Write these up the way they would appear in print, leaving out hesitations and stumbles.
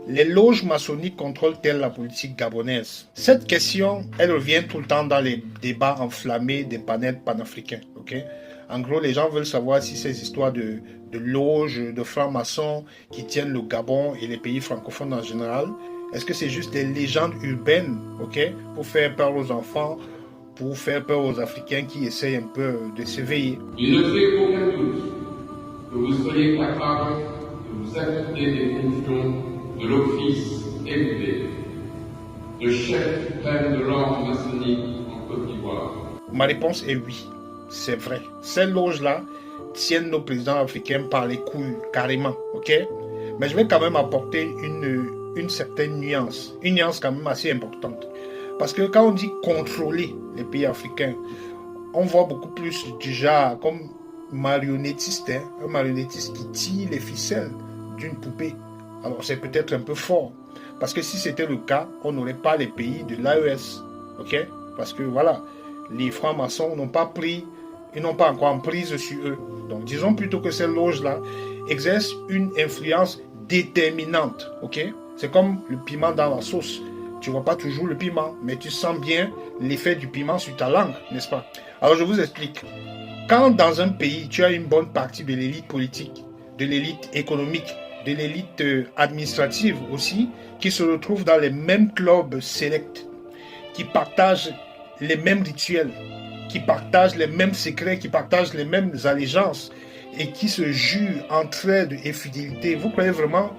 les loges maçonniques contrôlent-elles la politique gabonaise? Cette question, elle revient tout le temps dans les débats enflammés des panels panafricains. Okay? En gros, les gens veulent savoir si ces histoires de loges, de francs-maçons qui tiennent le Gabon et les pays francophones en général, est-ce que c'est juste des légendes urbaines, okay, pour faire peur aux enfants, pour faire peur aux Africains qui essayent un peu de s'éveiller? Il ne fait aucun doute que vous soyez capable de vous acquitter des fonctions de l'office élevé de chef suprême de l'ordre maçonnique en Côte d'Ivoire. Ma réponse est oui, c'est vrai. Ces loges-là tiennent nos présidents africains par les couilles, carrément, ok? Mais je vais quand même apporter une certaine nuance, une nuance quand même assez importante. Parce que quand on dit contrôler les pays africains, on voit beaucoup plus du genre comme marionnettiste, hein, un marionnettiste qui tire les ficelles d'une poupée. Alors c'est peut-être un peu fort, parce que si c'était le cas, on n'aurait pas les pays de l'AES, ok? Parce que voilà, les francs-maçons n'ont pas pris, ils n'ont pas encore en prise sur eux. Donc disons plutôt que ces loges-là exercent une influence déterminante, ok? C'est comme le piment dans la sauce. Tu vois pas toujours le piment, mais tu sens bien l'effet du piment sur ta langue, n'est-ce pas? Alors je vous explique. Quand dans un pays, tu as une bonne partie de l'élite politique, de l'élite économique, de l'élite administrative aussi, qui se retrouve dans les mêmes clubs sélects, qui partagent les mêmes rituels, qui partagent les mêmes secrets, qui partagent les mêmes allégeances et qui se jurent entraide et fidélité. Vous croyez vraiment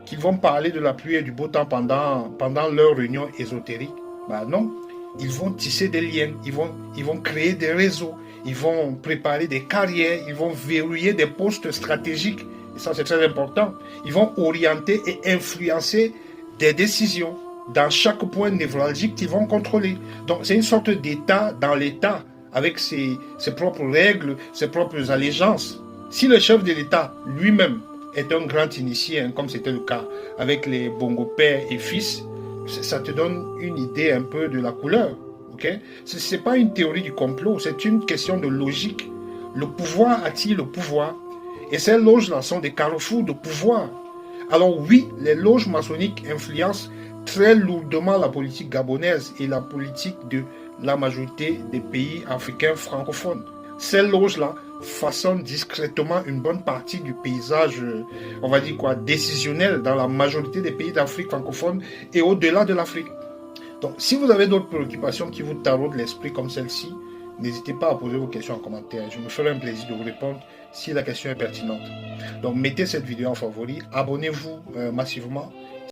qu'ils vont parler de la pluie et du beau temps pendant leur réunion ésotérique? Ben non, ils vont tisser des liens, ils vont créer des réseaux, ils vont préparer des carrières, ils vont verrouiller des postes stratégiques. Et ça, c'est très important. Ils vont orienter et influencer des décisions dans chaque point névralgique qu'ils vont contrôler. Donc, c'est une sorte d'État dans l'État, avec ses propres règles, ses propres allégeances. Si le chef de l'État lui-même est un grand initié, hein, comme c'était le cas avec les Bongo père et fils, ça te donne une idée un peu de la couleur. Okay? Ce n'est pas une théorie du complot, c'est une question de logique. Le pouvoir attire le pouvoir. Et ces loges-là sont des carrefours de pouvoir. Alors oui, les loges maçonniques influencent très lourdement la politique gabonaise et la politique de la majorité des pays africains francophones. Ces loges-là façonnent discrètement une bonne partie du paysage, on va dire quoi, décisionnel dans la majorité des pays d'Afrique francophone et au-delà de l'Afrique. Donc, si vous avez d'autres préoccupations qui vous taraudent l'esprit comme celle-ci, n'hésitez pas à poser vos questions en commentaire. Je me ferai un plaisir de vous répondre si la question est pertinente. Donc, mettez cette vidéo en favori, abonnez-vous massivement